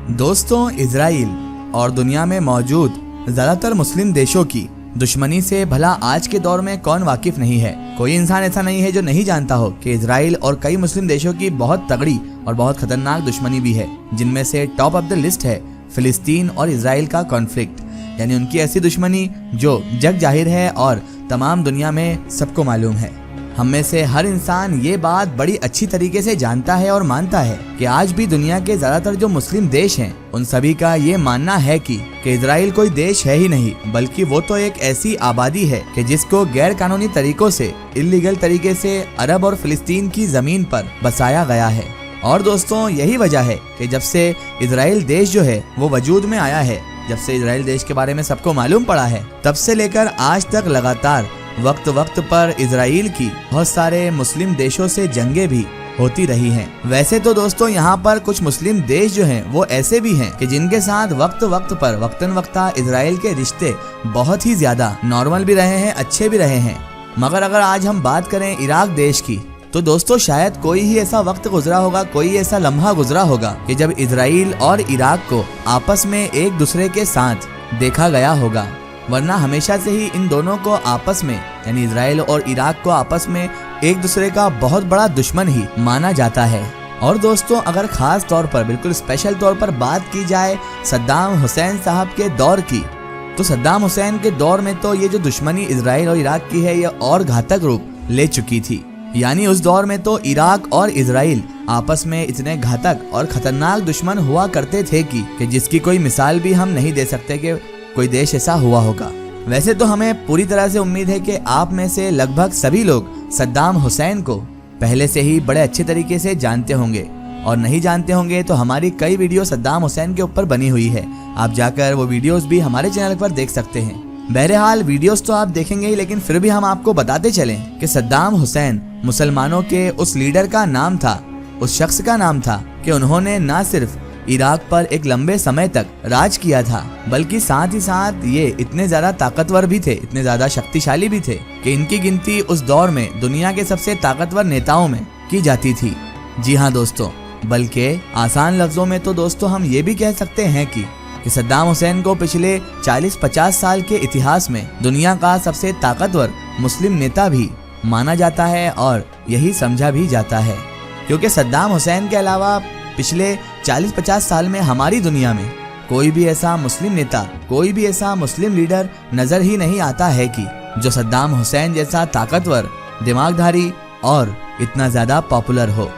दोस्तों, इजराइल और दुनिया में मौजूद ज़्यादातर मुस्लिम देशों की दुश्मनी से भला आज के दौर में कौन वाकिफ नहीं है। कोई इंसान ऐसा नहीं है जो नहीं जानता हो कि इजराइल और कई मुस्लिम देशों की बहुत तगड़ी और बहुत खतरनाक दुश्मनी भी है, जिनमें से टॉप ऑफ द लिस्ट है फिलिस्तीन और इजराइल का कॉन्फ्लिक्ट, यानी उनकी ऐसी दुश्मनी जो जग जाहिर है और तमाम दुनिया में सबको मालूम है। हम में से हर इंसान ये बात बड़ी अच्छी तरीके से जानता है और मानता है कि आज भी दुनिया के ज्यादातर जो मुस्लिम देश हैं, उन सभी का ये मानना है कि इजराइल कोई देश है ही नहीं, बल्कि वो तो एक ऐसी आबादी है कि जिसको गैर कानूनी तरीकों से, इल्लीगल तरीके से अरब और फिलिस्तीन की जमीन पर बसाया गया है। और दोस्तों, यही वजह है कि जब से इजराइल देश जो है वो वजूद में आया है, जब से इजराइल देश के बारे में सबको मालूम पड़ा है, तब से लेकर आज तक लगातार वक्त वक्त पर इजराइल की बहुत सारे मुस्लिम देशों से जंगें भी होती रही हैं। वैसे तो दोस्तों, यहाँ पर कुछ मुस्लिम देश जो हैं वो ऐसे भी हैं कि जिनके साथ वक्त वक्त पर वक्तन वक्ता इजराइल के रिश्ते बहुत ही ज्यादा नॉर्मल भी रहे हैं, अच्छे भी रहे हैं। मगर अगर आज हम बात करें इराक देश की, तो दोस्तों शायद कोई ही ऐसा वक्त गुजरा होगा, कोई ऐसा लम्हा गुजरा होगा कि जब इजराइल और इराक को आपस में एक दूसरे के साथ देखा गया होगा। वरना हमेशा से ही इन दोनों को आपस में, यानी इजराइल और इराक को आपस में एक दूसरे का बहुत बड़ा दुश्मन ही माना जाता है। और दोस्तों, अगर खास तौर पर, बिल्कुल स्पेशल तौर पर बात की जाए सद्दाम हुसैन साहब के दौर की, तो सद्दाम हुसैन के दौर में तो ये जो दुश्मनी इजराइल और इराक की है, ये और घातक रूप ले चुकी थी। यानी उस दौर में तो इराक और इजराइल आपस में इतने घातक और खतरनाक दुश्मन हुआ करते थे कि जिसकी कोई मिसाल भी हम नहीं दे सकते कि कोई देश ऐसा हुआ होगा। वैसे तो हमें पूरी तरह से उम्मीद है कि आप में से लगभग सभी लोग सद्दाम हुसैन को पहले से ही बड़े अच्छे तरीके से जानते होंगे, और नहीं जानते होंगे तो हमारी कई वीडियो सद्दाम हुसैन के ऊपर बनी हुई है, आप जाकर वो वीडियोस भी हमारे चैनल पर देख सकते हैं। बहरहाल वीडियोस तो आप देखेंगे ही, लेकिन फिर भी हम आपको बताते चलें कि सद्दाम हुसैन मुसलमानों के उस लीडर का नाम था, उस शख्स का नाम था कि उन्होंने न सिर्फ इराक पर एक लंबे समय तक राज किया था, बल्कि साथ ही साथ ये इतने ज्यादा ताकतवर भी थे, इतने ज्यादा शक्तिशाली भी थे कि इनकी गिनती उस दौर में दुनिया के सबसे ताकतवर नेताओं में की जाती थी। जी हाँ दोस्तों, बल्कि आसान लफ्जों में तो दोस्तों हम ये भी कह सकते हैं कि सद्दाम हुसैन को पिछले 40-50 साल के इतिहास में दुनिया का सबसे ताकतवर मुस्लिम नेता भी माना जाता है, और यही समझा भी जाता है, क्योंकि सद्दाम हुसैन के अलावा पिछले 40-50 साल में हमारी दुनिया में कोई भी ऐसा मुस्लिम नेता, कोई भी ऐसा मुस्लिम लीडर नजर ही नहीं आता है कि जो सद्दाम हुसैन जैसा ताकतवर, दिमागधारी और इतना ज्यादा पॉपुलर हो।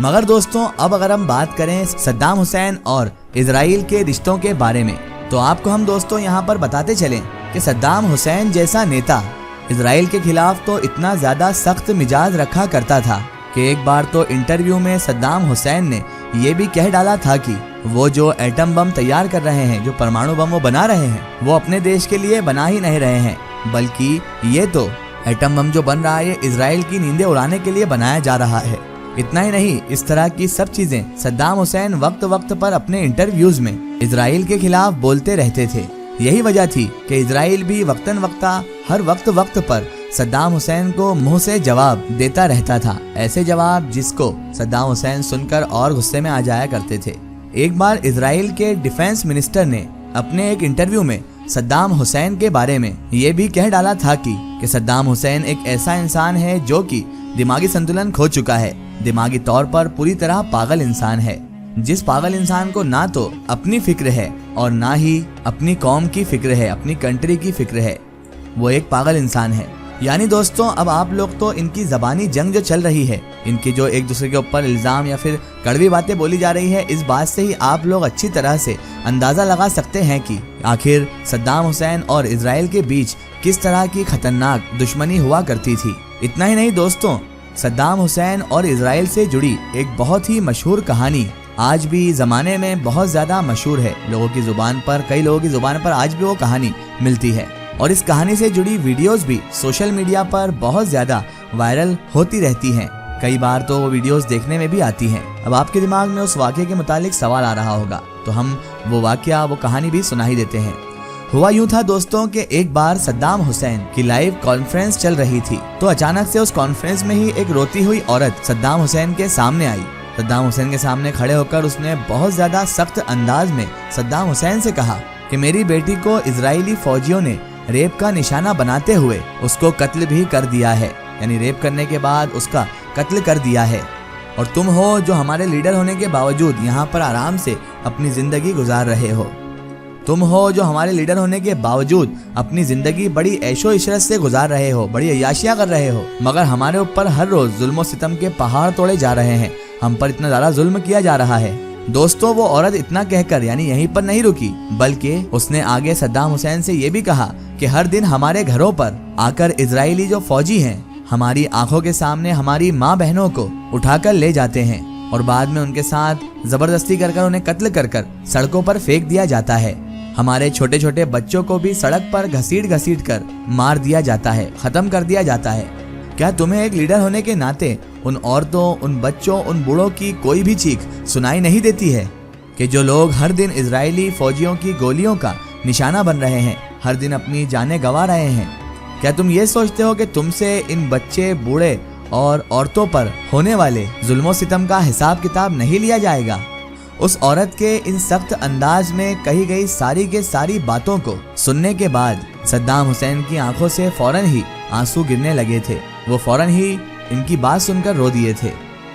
मगर दोस्तों, अब अगर हम बात करें सद्दाम हुसैन और इजराइल के रिश्तों के बारे में, तो आपको हम दोस्तों यहाँ पर बताते चलें कि सद्दाम हुसैन जैसा नेता इजराइल के खिलाफ तो इतना ज्यादा सख्त मिजाज रखा करता था कि एक बार तो इंटरव्यू में सद्दाम हुसैन ने ये भी कह डाला था कि वो जो एटम बम तैयार कर रहे हैं, जो परमाणु बम वो बना रहे हैं, वो अपने देश के लिए बना ही नहीं रहे हैं, बल्कि ये तो एटम बम जो बन रहा है, ये इजराइल की नींदें उड़ाने के लिए बनाया जा रहा है। इतना ही नहीं, इस तरह की सब चीजें सद्दाम हुसैन वक्त वक्त पर अपने इंटरव्यूज में इजराइल के खिलाफ बोलते रहते थे। यही वजह थी कि इजराइल भी वक्तन वक्ता हर वक्त पर सद्दाम हुसैन को मुंह से जवाब देता रहता था, ऐसे जवाब जिसको सद्दाम हुसैन सुनकर और गुस्से में आ जाया करते थे। एक बार इजराइल के डिफेंस मिनिस्टर ने अपने एक इंटरव्यू में सद्दाम हुसैन के बारे में ये भी कह डाला था कि सद्दाम हुसैन एक ऐसा इंसान है जो कि दिमागी संतुलन खो चुका है, दिमागी तौर पर पूरी तरह पागल इंसान है, जिस पागल इंसान को ना तो अपनी फिक्र है और ना ही अपनी कौम की फिक्र है, अपनी कंट्री की फिक्र है, वो एक पागल इंसान है। यानी दोस्तों, अब आप लोग तो इनकी जबानी जंग जो चल रही है, इनकी जो एक दूसरे के ऊपर इल्जाम या फिर कड़वी बातें बोली जा रही है, इस बात से ही आप लोग अच्छी तरह से अंदाजा लगा सकते हैं कि आखिर सद्दाम हुसैन और इजराइल के बीच किस तरह की खतरनाक दुश्मनी हुआ करती थी। इतना ही नहीं दोस्तों, सद्दाम हुसैन और इजराइल से जुड़ी एक बहुत ही मशहूर कहानी आज भी जमाने में बहुत ज्यादा मशहूर है, लोगों की जुबान पर, कई लोगों की जुबान पर आज भी वो कहानी मिलती है, और इस कहानी से जुड़ी वीडियोस भी सोशल मीडिया पर बहुत ज्यादा वायरल होती रहती हैं। कई बार तो वो वीडियोस देखने में भी आती हैं। अब आपके दिमाग में उस वाक़े के मुतालिक सवाल आ रहा होगा, तो हम वो वाक़या, वो कहानी भी सुना ही देते हैं। हुआ यूं था दोस्तों कि एक बार सद्दाम हुसैन की लाइव कॉन्फ्रेंस चल रही थी, तो अचानक से उस कॉन्फ्रेंस में ही एक रोती हुई औरत सद्दाम हुसैन के सामने आई सद्दाम हुसैन के सामने खड़े होकर उसने बहुत ज्यादा सख्त अंदाज में सद्दाम हुसैन से कहा कि मेरी बेटी को इजरायली फौजियों ने रेप का निशाना बनाते हुए उसको कत्ल भी कर दिया है, यानी रेप करने के बाद उसका कत्ल कर दिया है। और तुम हो जो हमारे लीडर होने के बावजूद यहाँ पर आराम से अपनी जिंदगी गुजार रहे हो। तुम हो जो हमारे लीडर होने के बावजूद अपनी जिंदगी बड़ी ऐशो इशरत से गुजार रहे हो, बड़ी अय्याशियां कर रहे हो, मगर हमारे ऊपर हर रोज जुल्म सितम के पहाड़ तोड़े जा रहे हैं, हम पर इतना ज्यादा जुल्म किया जा रहा है। दोस्तों, वो औरत इतना कहकर यानी यहीं पर नहीं रुकी, बल्कि उसने आगे सद्दाम हुसैन से ये भी कहा कि हर दिन हमारे घरों पर आकर इजरायली जो फौजी हैं हमारी आंखों के सामने हमारी माँ बहनों को उठाकर ले जाते हैं और बाद में उनके साथ जबरदस्ती कर उन्हें कत्ल कर सड़कों पर फेंक दिया जाता है। हमारे छोटे छोटे बच्चों को भी सड़क पर घसीट कर मार दिया जाता है, खत्म कर दिया जाता है। क्या तुम्हें एक लीडर होने के नाते उन औरतों, उन बच्चों, उन बूढ़ों की कोई भी चीख सुनाई नहीं देती है कि जो लोग हर दिन इजरायली फौजियों की गोलियों का निशाना बन रहे हैं, हर दिन अपनी जानें गंवा रहे हैं? क्या तुम ये सोचते हो कि तुमसे इन बच्चे, बूढ़े और औरतों पर होने वाले जुल्मों सितम का हिसाब किताब नहीं लिया जाएगा? उस औरत के इन सख्त अंदाज में कही गई सारी के सारी बातों को सुनने के बाद सद्दाम हुसैन की आंखों से फौरन ही आंसू गिरने लगे थे। वो फौरन ही इनकी बात सुनकर रो दिए थे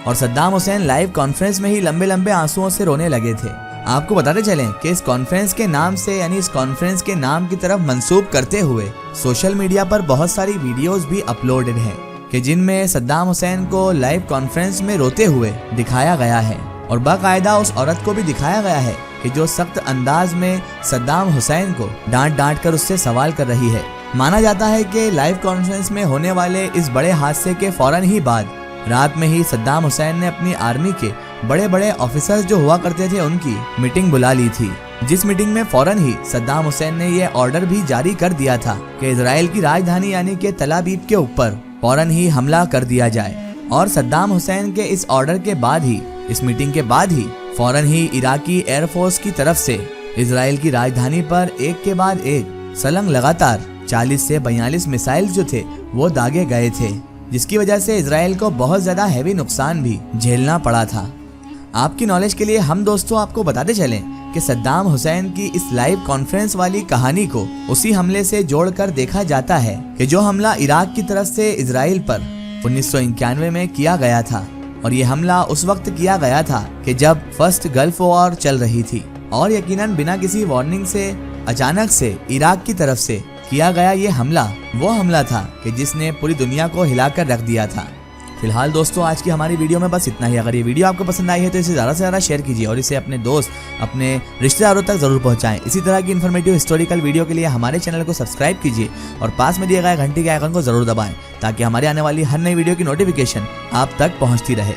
और सद्दाम हुसैन लाइव कॉन्फ्रेंस में ही लंबे लंबे आंसुओं से रोने लगे थे। आपको बताते चलें कि इस कॉन्फ्रेंस के नाम से यानी इस कॉन्फ्रेंस के नाम की तरफ मंसूब करते हुए सोशल मीडिया पर बहुत सारी वीडियोस भी अपलोडेड हैं कि जिनमें सद्दाम हुसैन को लाइव कॉन्फ्रेंस में रोते हुए दिखाया गया है और बाकायदा उस औरत को भी दिखाया गया है कि जो सख्त अंदाज में सद्दाम हुसैन को डांट कर उससे सवाल कर रही है। माना जाता है कि लाइव कॉन्फ्रेंस में होने वाले इस बड़े हादसे के फौरन ही बाद रात में ही सद्दाम हुसैन ने अपनी आर्मी के बड़े बड़े ऑफिसर्स जो हुआ करते थे उनकी मीटिंग बुला ली थी, जिस मीटिंग में फौरन ही सद्दाम हुसैन ने यह ऑर्डर भी जारी कर दिया था कि इजराइल की राजधानी यानी कि तल अवीव के ऊपर फौरन ही हमला कर दिया जाए। और सद्दाम हुसैन के इस ऑर्डर के बाद ही, इस मीटिंग के बाद ही फौरन ही इराकी एयरफोर्स की तरफ से इजराइल की राजधानी पर एक के बाद एक सलंग लगातार 40 से 42 मिसाइल जो थे वो दागे गए थे, जिसकी वजह से इजराइल को बहुत ज्यादा हैवी नुकसान भी झेलना पड़ा था। आपकी नॉलेज के लिए हम दोस्तों आपको बताते चलें कि सद्दाम हुसैन की इस लाइव कॉन्फ्रेंस वाली कहानी को उसी हमले से जोड़कर देखा जाता है कि जो हमला इराक की तरफ से इजराइल पर 1991 में किया गया था। और ये हमला उस वक्त किया गया था कि जब फर्स्ट गल्फ वॉर चल रही थी और यकीनन बिना किसी वार्निंग से अचानक से इराक की तरफ से किया गया ये हमला वो हमला था कि जिसने पूरी दुनिया को हिलाकर रख दिया था। फिलहाल दोस्तों आज की हमारी वीडियो में बस इतना ही। अगर ये वीडियो आपको पसंद आई है तो इसे ज़्यादा से ज़्यादा शेयर कीजिए और इसे अपने दोस्त, अपने रिश्तेदारों तक जरूर पहुंचाएं। इसी तरह की इन्फॉर्मेटिव हिस्टोरिकल वीडियो के लिए हमारे चैनल को सब्सक्राइब कीजिए और पास में दिए गए घंटी के आइकन को जरूर दबाएं ताकि हमारे आने वाली हर नई वीडियो की नोटिफिकेशन आप तक पहुंचती रहे।